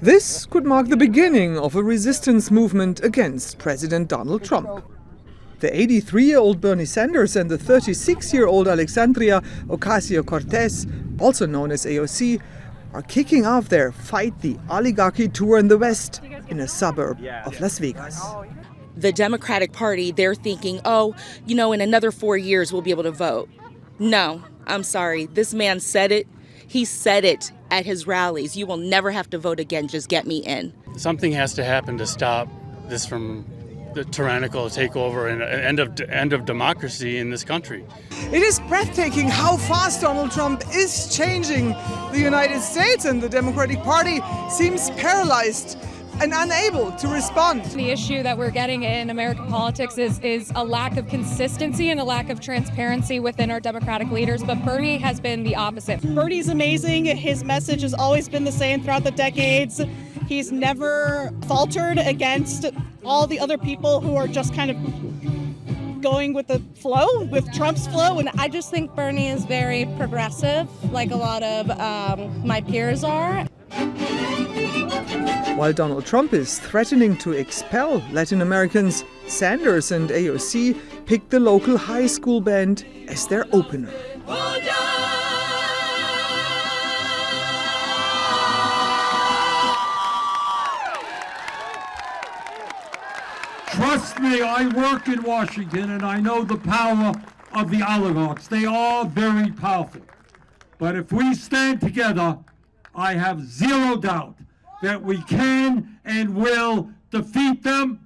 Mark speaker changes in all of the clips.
Speaker 1: This could mark the beginning of a resistance movement against President Donald Trump. The 83-year-old Bernie Sanders and the 36-year-old Alexandria Ocasio-Cortez, also known as AOC, are kicking off their Fight the Oligarchy tour in the West, in a suburb of Las Vegas.
Speaker 2: The Democratic Party, they're thinking, in another 4 years we'll be able to vote. No, I'm sorry. This man said it. He said it at his rallies. You will never have to vote again. Just get me in.
Speaker 3: Something has to happen to stop this from the tyrannical takeover and end of democracy in this country.
Speaker 1: It is breathtaking how fast Donald Trump is changing the United States, and the Democratic Party seems paralyzed and unable to respond.
Speaker 4: The issue that we're getting in American politics is a lack of consistency and a lack of transparency within our Democratic leaders, but Bernie has been the opposite.
Speaker 5: Bernie's amazing. His message has always been the same throughout the decades. He's never faltered against all the other people who are just kind of going with the flow, with Trump's flow.
Speaker 6: And I just think Bernie is very progressive, like a lot of my peers are.
Speaker 1: While Donald Trump is threatening to expel Latin Americans, Sanders and AOC picked the local high school band as their opener.
Speaker 7: Trust me, I work in Washington and I know the power of the oligarchs. They are very powerful. But if we stand together, I have zero doubt that we can and will defeat them,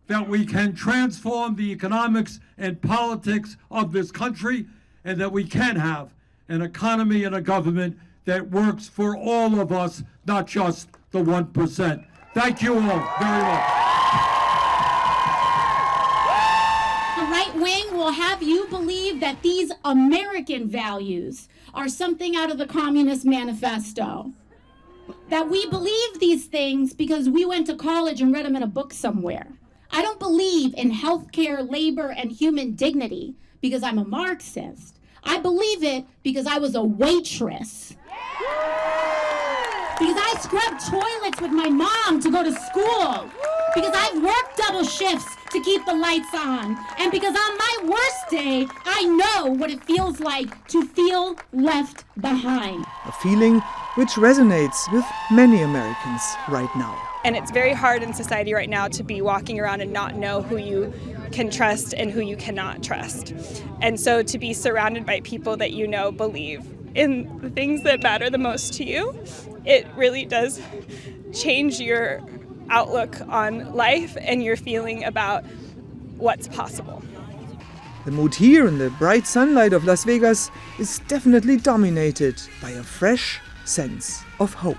Speaker 7: that we can transform the economics and politics of this country, and that we can have an economy and a government that works for all of us, not just the 1%. Thank you all very much.
Speaker 8: The right wing will have you believe that these American values are something out of the Communist Manifesto. That we believe these things because we went to college and read them in a book somewhere. I don't believe in healthcare, labor, and human dignity because I'm a Marxist. I believe it because I was a waitress. Because I scrubbed toilets with my mom to go to school. Because I've worked double shifts to keep the lights on. And because on my worst day, I know what it feels like to feel left behind.
Speaker 1: A feeling which resonates with many Americans right now.
Speaker 9: And it's very hard in society right now to be walking around and not know who you can trust and who you cannot trust. And so to be surrounded by people that you know believe in the things that matter the most to you, it really does change your outlook on life and your feeling about what's possible.
Speaker 1: The mood here in the bright sunlight of Las Vegas is definitely dominated by a fresh sense of hope.